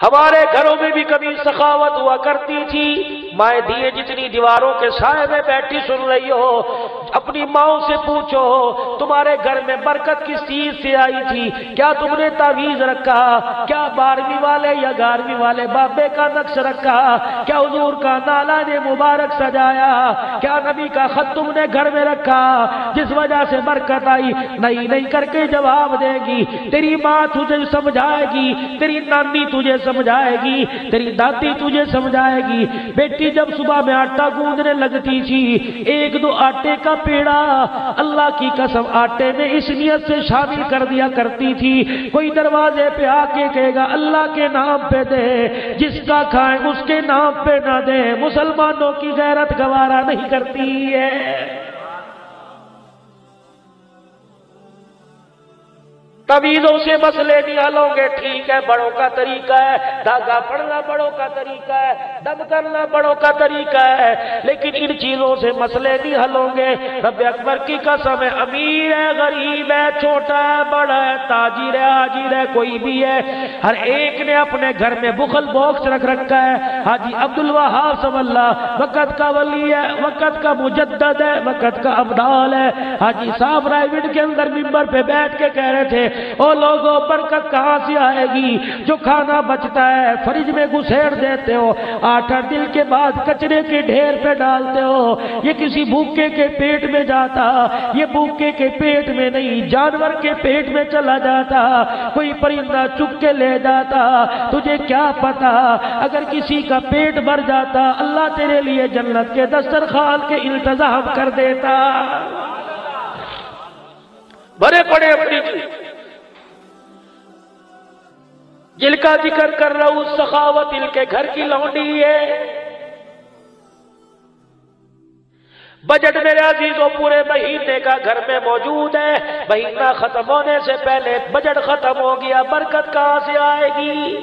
ہمارے گھروں میں بھی کبھی سخاوت ہوا کرتی تھی، مائیں دیے جتنی دیواروں کے سائے میں بیٹھی سن رہی ہو، اپنی ماؤں سے پوچھو تمہارے گھر میں برکت کس چیز سے آئی تھی؟ کیا تم نے تعویذ رکھا؟ کیا 12ویں والے یا 11ویں والے بابے کا نقش رکھا؟ کیا حضور کا نالا نے مبارک سجایا؟ کیا نبی کا خط تم نے گھر میں رکھا جس وجہ سے برکت آئی؟ نہیں نہیں کر کے جواب دے گی، تیری ماں تجھے سمجھائے گی، تیری نانی تجھے سمجھائے گی، تیری دادی تجھے سمجھائے گی۔ بیٹی جب صبح میں آٹا گوندنے لگتی تھی، 1-2 آٹے کا پیڑا اللہ کی قسم آٹے میں اس نیت سے شامل کر دیا کرتی تھی، کوئی دروازے پہ آ کے کہے گا اللہ کے نام پہ دے، جس کا کھائیں اس کے نام پہ نہ دے۔ مسلمانوں کی غیرت گوارا نہیں کرتی ہے۔ تعویذوں سے مسئلے نہیں حل ہوں گے، ٹھیک ہے، بڑوں کا طریقہ ہے، دھاگا پڑھنا بڑوں کا طریقہ ہے، دم کرنا بڑوں کا طریقہ ہے، لیکن ان چیزوں سے مسئلے نہیں حل ہوں گے۔ رب اکبر کی قسم ہے، امیر ہے، غریب ہے، چھوٹا ہے، بڑا ہے، تاجر ہے، حاجر ہے، کوئی بھی ہے، ہر ایک نے اپنے گھر میں بخل باکس رکھ رکھا ہے۔ حاجی عبدالوہاب صلی اللہ وقت کا ولی ہے، وقت کا مجدد ہے، وقت کا ابدال ہے۔ حاجی صاحب رائے وڈ کے اندر ممبر پہ بیٹھ کے کہہ رہے تھے، او لوگوں برکت کہاں سے آئے گی؟ جو کھانا بچتا ہے فریج میں گھسیڑ دیتے ہو، 8 دن کے بعد کچرے کے ڈھیر پہ ڈالتے ہو، یہ کسی بھوکے کے پیٹ میں جاتا، یہ بھوکے کے پیٹ میں نہیں جانور کے پیٹ میں چلا جاتا، کوئی پرندہ چک کے لے جاتا۔ تجھے کیا پتا اگر کسی کا پیٹ بھر جاتا اللہ تیرے لیے جنت کے دسترخوان کے انتظام کر دیتا۔ بڑے پڑے اپنی جل کا ذکر کر رہا ہوں، سخاوت ان کے گھر کی لونڈی ہے۔ بجٹ میرے عزیزوں پورے مہینے کا گھر میں موجود ہے، مہینہ ختم ہونے سے پہلے بجٹ ختم ہو گیا، برکت کہاں سے آئے گی؟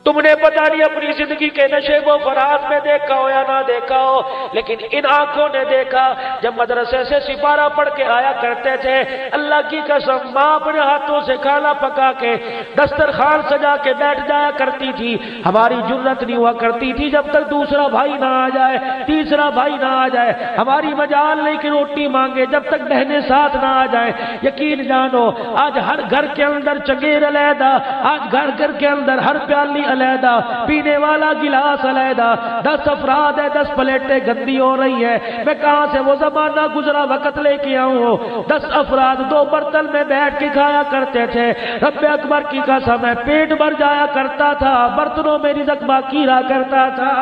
تم نے پتہ نہیں اپنی زندگی کے نشے و فراز میں دیکھا ہو یا نہ دیکھا ہو، لیکن ان آنکھوں نے دیکھا جب مدرسے سے سپارہ پڑھ کے آیا کرتے تھے، اللہ کی قسم ماں اپنے ہاتھوں سے کھانا پکا کے دسترخوان سجا کے بیٹھ جایا کرتی تھی۔ ہماری جرت نہیں ہوا کرتی تھی جب تک دوسرا بھائی نہ آ جائے، تیسرا بھائی نہ آ جائے، ہماری مجال نہیں کہ روٹی مانگے جب تک بہنیں ساتھ نہ آ جائے۔ یقین جانو آج ہر گھر کے اندر چنگیر علیحدہ، آج گھر گھر کے اندر ہر پیالی علیحدہ، پینے والا گلاس علیحدہ، 10 افراد ہے، 10 پلیٹیں گندی ہو رہی ہے۔ میں کہاں سے وہ زمانہ گزرا وقت لے کے آؤں؟ 10 افراد 2 برتن میں بیٹھ کے کھایا کرتے تھے۔ رب اکبر کی قسم ہے پیٹ بھر جایا کرتا تھا، برتنوں میں رزق باقی رہا کرتا تھا۔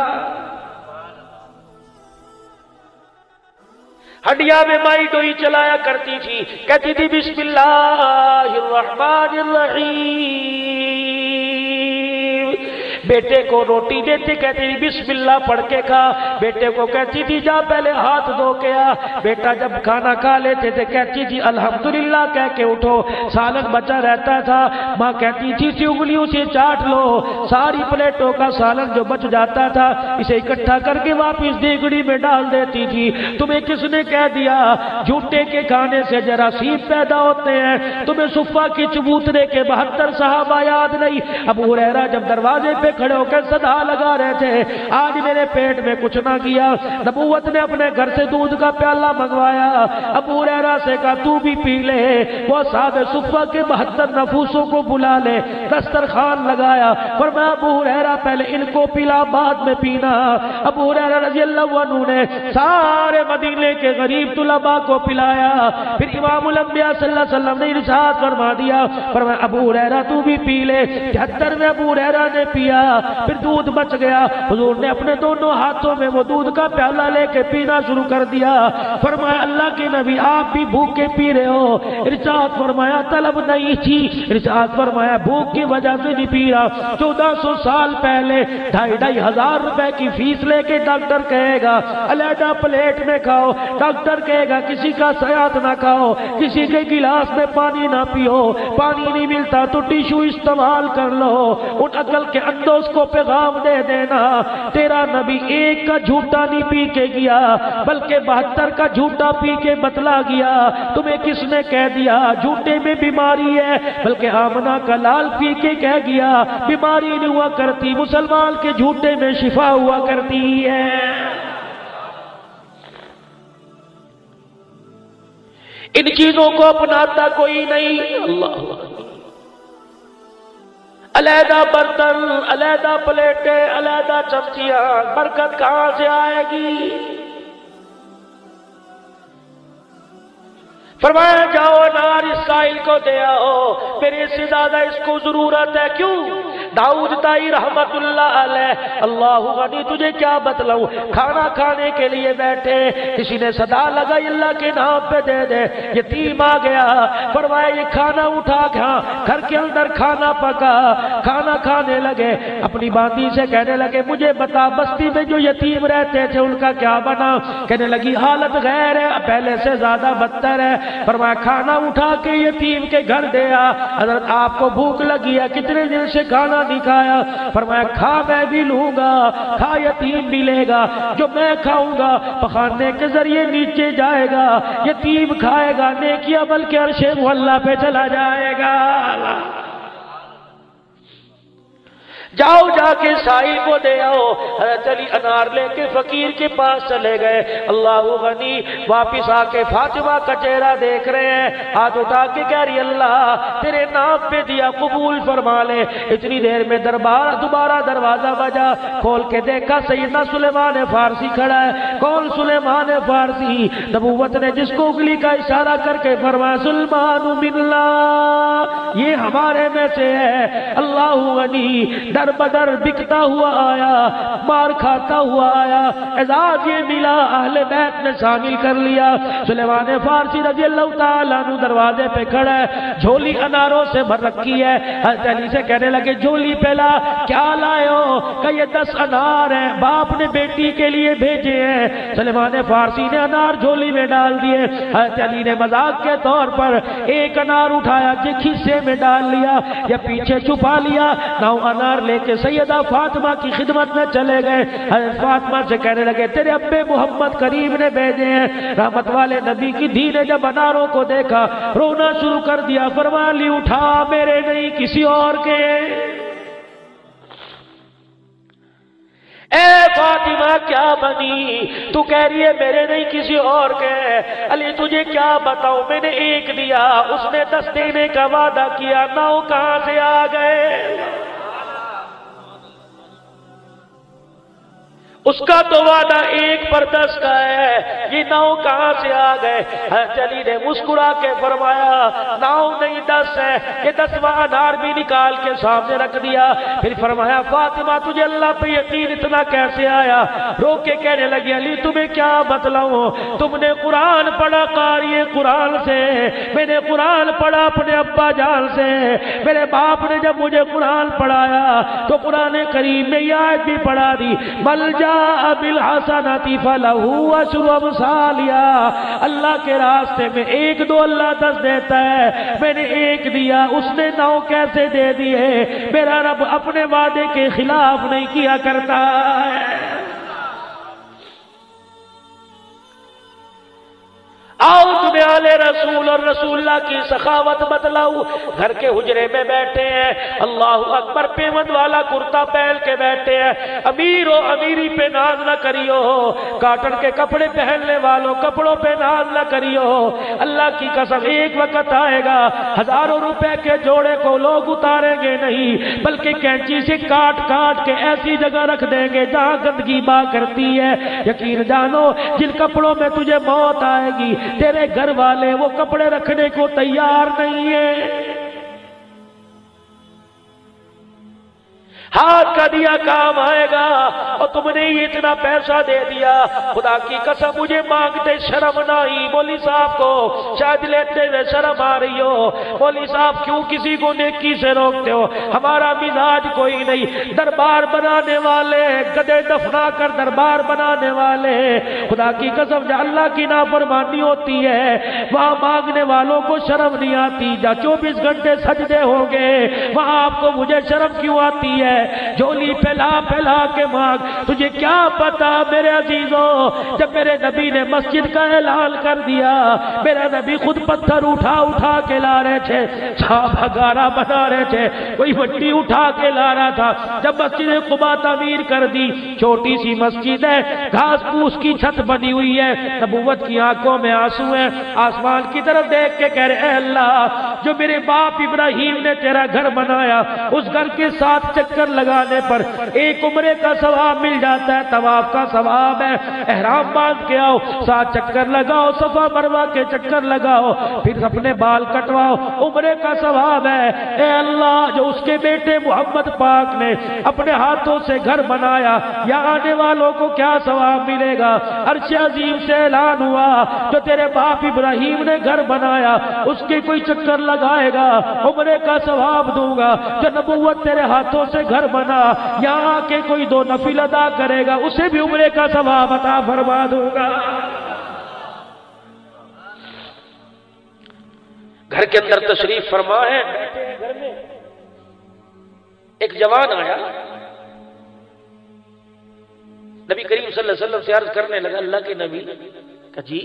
ہڈیا میں مائی ڈوئی چلایا کرتی تھی، کہتی تھی بسم اللہ الرحمن الرحیم۔ بیٹے کو روٹی دیتے کہتی تھی بسم اللہ پڑھ کے کھا، بیٹے کو کہتی تھی جا پہلے ہاتھ دھو کے آ۔ بیٹا جب کھانا کھا لیتے تھے کہتی تھی الحمدللہ کہہ کے اٹھو، سالن بچا رہتا تھا، ماں کہتی تھی انگلیوں سے چاٹ لو، ساری پلیٹوں کا سالن جو بچ جاتا تھا اسے اکٹھا کر کے واپس دیگڑی میں ڈال دیتی تھی۔ تمہیں کس نے کہہ دیا جھوٹے کے کھانے سے جراثیم پیدا ہوتے ہیں؟ تمہیں صفہ کی چبوترے کے 72 صحابہ یاد نہیں؟ ابو ہریرہ جب دروازے پہ کھڑے ہو کر صدا لگا رہے تھے آج میرے پیٹ میں کچھ نہ کیا، نبوت نے اپنے گھر سے دودھ کا پیالہ منگوایا، ابو ہریرہ سے کہا تو بھی پی لے، وہ صحابہ صفہ کے 72 نفوسوں کو بلا لے، دسترخوان لگایا، فرمایا ابو ہریرہ پہلے ان کو پلا بعد میں پینا۔ ابو ہریرہ رضی اللہ عنہ نے سارے مدینے کے غریب طلباء کو پلایا، پھر امام الانبیاء صلی اللہ علیہ وسلم نے ارشاد فرما دیا، فرمایا ابو ہریرہ تو بھی پی لے۔ 73 میں ابو ہریرہ نے پیا، پھر دودھ بچ گیا، حضور نے اپنے دونوں ہاتھوں میں وہ دودھ کا پیالہ لے کے پینا شروع کر دیا۔ فرمایا اللہ کے نبی آپ بھی بھوکے پی رہے ہو؟ ارشاد فرمایا طلب نہیں تھی، ارشاد فرمایا بھوک کی وجہ سے نہیں پی رہا۔ 1400 سال پہلے 2,500 ہزار روپے کی فیس لے کے ڈاکٹر کہے گا علیحدہ پلیٹ میں کھاؤ، ڈاکٹر کہے گا کسی کا سیات نہ کھاؤ، کسی کے گلاس میں پانی نہ پیو، پانی نہیں ملتا تو ٹیشو استعمال کر لو۔ ان عقل کے اندھوں جو اس کو پیغام دے دینا، تیرا نبی ایک کا جھوٹا نہیں پی کے گیا بلکہ 72 کا جھوٹا پی کے بتلا گیا۔ تمہیں کس نے کہہ دیا جھوٹے میں بیماری ہے؟ بلکہ آمنہ کا لال پی کے کہہ گیا بیماری نہیں ہوا کرتی، مسلمان کے جھوٹے میں شفا ہوا کرتی ہے۔ ان چیزوں کو اپناتا کوئی نہیں۔ اللہ علیحدہ برتن، علیحدہ پلیٹیں، علیحدہ چمچیاں، برکت کہاں سے آئے گی؟ فرمایا جاؤ انار اس سائل کو دے آؤ، میرے سے زیادہ اس کو ضرورت ہے۔ کیوں؟ داؤد تائی رحمت اللہ علیہ، اللہ غنی تجھے کیا بتلاؤں، کھانا کھانے کے لیے بیٹھے، کسی نے صدا لگائی اللہ کے نام پہ دے دے، یتیم آ گیا، فرمایا یہ کھانا اٹھا کھا، گھر کے اندر کھانا پکا، کھانا کھانے لگے، اپنی باندی سے کہنے لگے مجھے بتا بستی میں جو یتیم رہتے تھے ان کا کیا بنا؟ کہنے لگی حالت غیر ہے، پہلے سے زیادہ بدتر ہے۔ فرمایا کھانا اٹھا کے یتیم کے گھر دیا، حضرت آپ کو بھوک لگی ہے، کتنے دن سے کھانا نہیں کھایا؟ فرمایا کھا میں بھی لوں گا، کھا یتیم بھی لے گا، جو میں کھاؤں گا پخانے کے ذریعے نیچے جائے گا، یتیم کھائے گا نیکیاں بلکہ عرش معلیٰ پہ چلا جائے گا۔ جاؤ جا کے سائل کو دے آؤ۔ حضرت علی انار لے کے فقیر کے پاس چلے گئے، اللہ غنی واپس آ کے فاطمہ کا چہرہ دیکھ رہے ہیں، ہاتھ اٹھا کے کہہ رہی اللہ تیرے نام پہ دیا قبول فرما لے۔ اتنی دیر میں دوبارہ دروازہ بجا، کھول کے دیکھا سیدنا سلیمان فارسی کھڑا ہے۔ کون سلیمان فارسی؟ نبوت نے جس کو انگلی کا اشارہ کر کے فرمایا سلمان من اللہ، یہ ہمارے میں سے ہے۔ اللہ غنی در بدر بکتا ہوا آیا، مار کھاتا ہوا آیا، اعزاز یہ ملا اہل بیت نے شامل کر لیا۔ سلیمان فارسی رضی اللہ تعالیٰ عنہ دروازے پہ کھڑا ہے، جھولی اناروں سے بھر رکھی ہے۔ حضرت علی سے کہنے لگے جھولی پہلا کیا لائے ہو؟ کہ یہ 10 انار ہیں، باپ نے بیٹی کے لیے بھیجے ہیں۔ سلیمان فارسی نے انار جھولی میں ڈال دیے۔ حضرت علی نے مذاق کے طور پر ایک انار اٹھایا، کھیسے میں ڈال لیا یا پیچھے چھپا لیا، 9 انار لے کے سیدہ فاطمہ کی خدمت میں چلے گئے۔ حضرت فاطمہ سے کہنے لگے تیرے ابے محمد کریم نے بھیجے ہیں۔ رحمت والے نبی کی دھی نے جب اناروں کو دیکھا رونا شروع کر دیا، فرما لی اٹھا میرے نہیں کسی اور کے۔ اے فاطمہ کیا بنی؟ تو کہہ رہی ہے میرے نہیں کسی اور کے۔ علی تجھے کیا بتاؤں، میں نے ایک دیا، اس نے 10 دینے کا وعدہ کیا، 9 کہاں سے آ گئے؟ اس کا تو وعدہ 1 پر 10 کا ہے، یہ 9 کہاں سے آ گئے؟ حضرت علی نے مسکرا کے فرمایا 9 نہیں 10 ہے، یہ 10واں انار بھی نکال کے سامنے رکھ دیا۔ پھر فرمایا فاطمہ تجھے اللہ پہ یقین اتنا کیسے آیا؟ رو کے کہنے لگی علی تمہیں کیا بتلاؤں، تم نے قرآن پڑھا قاری قرآن سے، میں نے قرآن پڑھا اپنے ابا جان سے، میرے باپ نے جب مجھے قرآن پڑھایا تو قرآن کریم میں یہ آیت بھی پڑھا دی بل جا بالحسنۃ فلہ عشر امثالها، اللہ کے راستے میں 1 2 اللہ 10 دیتا ہے، میں نے 1 دیا اس نے 9 کیسے دے دیے؟ میرا رب اپنے وعدے کے خلاف نہیں کیا کرتا ہے۔ آؤ تمہیں آل رسول اور رسول اللہ کی سخاوت بتلاؤ۔ گھر کے حجرے میں بیٹھے ہیں، اللہ اکبر، پیوند والا کرتا پہن کے بیٹھے ہیں، امیر و امیری پہ ناز نہ کریو، کاٹن کے کپڑے پہننے والوں کپڑوں پہ ناز نہ کریو۔ اللہ کی قسم ایک وقت آئے گا ہزاروں روپے کے جوڑے کو لوگ اتاریں گے نہیں بلکہ کینچی سے کاٹ کاٹ کے ایسی جگہ رکھ دیں گے جہاں گندگی با کرتی ہے۔ یقین جانو جن کپڑوں میں تجھے موت آئے گی تیرے گھر والے وہ کپڑے رکھنے کو تیار نہیں ہیں۔ ہاتھ کا دیا کام آئے گا، اور تم نے یہ اتنا پیسہ دے دیا، خدا کی قسم مجھے مانگتے شرم نہ آئی۔ مولوی صاحب کو شاید لیتے ہوئے شرم آ رہی ہو، مولوی صاحب کیوں کسی کو نیکی سے روکتے ہو؟ ہمارا مزاج کوئی نہیں، دربار بنانے والے گدے دفنا کر دربار بنانے والے، خدا کی قسم جہاں اللہ کی نافرمانی ہوتی ہے وہاں مانگنے والوں کو شرم نہیں آتی۔ جہاں 24 گھنٹے سجدے ہوں گے وہاں آپ کو مجھے شرم کیوں آتی ہے؟ جھولی پھیلا پھیلا کے مانگ. تجھے کیا پتا میرے عزیزوں، جب میرے نبی نے مسجد کا اعلان کر دیا، میرا نبی خود پتھر اٹھا اٹھا کے لا رہے تھے، صحابہ گارا بنا رہے تھے، کوئی مٹی اٹھا کے لا رہا تھا. جب مسجد قباء تعمیر کر دی، چھوٹی سی مسجد ہے، گھاس پھوس کی چھت بنی ہوئی ہے، نبوت کی آنکھوں میں آنسو ہیں، آسمان کی طرف دیکھ کے کہہ رہے اے اللہ، جو میرے باپ ابراہیم نے تیرا گھر بنایا، اس گھر کے 7 چکر لگانے پر ایک عمرے کا ثواب مل جاتا ہے، طواف کا ثواب ہے. احرام باندھ کے آؤ، 7 چکر لگاؤ، صفا مروہ کے چکر لگاؤ، پھر اپنے بال کٹواؤ، عمرے کا ثواب ہے. اے اللہ، جو اس کے بیٹے محمد پاک نے اپنے ہاتھوں سے گھر بنایا، یہاں آنے والوں کو کیا ثواب ملے گا؟ عرش عظیم سے اعلان ہوا، جو تیرے باپ ابراہیم نے گھر بنایا، اس کے کوئی چکر لگائے گا، عمرے کا ثواب دوں گا. جو نبوت تیرے ہاتھوں سے گھر بنا، یہاں کے کوئی 2 نفل ادا کرے گا، اسے بھی عمرے کا ثواب عطا فرما دوں گا. گھر کے اندر تشریف فرما ہے، گھر میں ایک جوان آیا، نبی کریم صلی اللہ علیہ وسلم سے عرض کرنے لگا، اللہ کے نبی کہ جی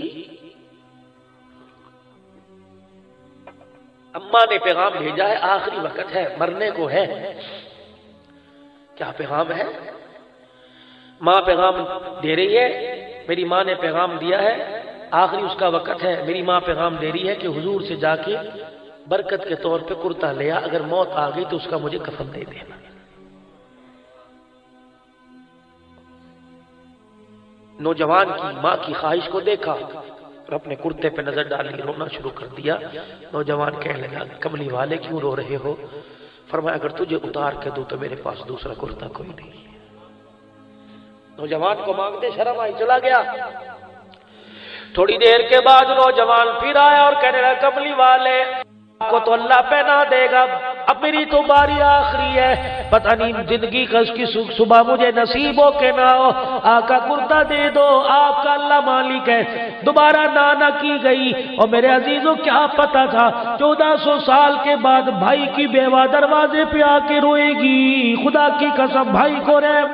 اماں نے پیغام بھیجا ہے، آخری وقت ہے، مرنے کو ہے. کیا پیغام ہے؟ ماں پیغام دے رہی ہے، میری ماں نے پیغام دیا ہے، آخری اس کا وقت ہے. میری ماں پیغام دے رہی ہے کہ حضور سے جا کے برکت کے طور پہ کرتا لیا، اگر موت آ گئی تو اس کا مجھے کفن دے دینا. نوجوان کی ماں کی خواہش کو دیکھا اور اپنے کرتے پہ نظر ڈالی، رونا شروع کر دیا. نوجوان کہنے لگا، کملی والے کیوں رو رہے ہو؟ فرمایا، اگر تجھے اتار کے دوں تو میرے پاس دوسرا کرتا کوئی نہیں. نوجوان کو مانگتے شرم آئی، چلا گیا. تھوڑی دیر کے بعد نوجوان پھر آیا اور کہنے لگا، کملی والے کو تو اللہ پہنا دے گا، اب میری تو باری آخری ہے، پتہ نہیں زندگی کا اس کی صبح مجھے نصیب ہو کہ نہ ہو، آقا کرتا دے دو، آپ کا اللہ مالک ہے. دوبارہ نانا کی گئی، اور میرے عزیزوں کیا پتا تھا 1400 سال کے بعد بھائی کی بیوہ دروازے پہ آ کے روئے گی. خدا کی قسم بھائی کو رحم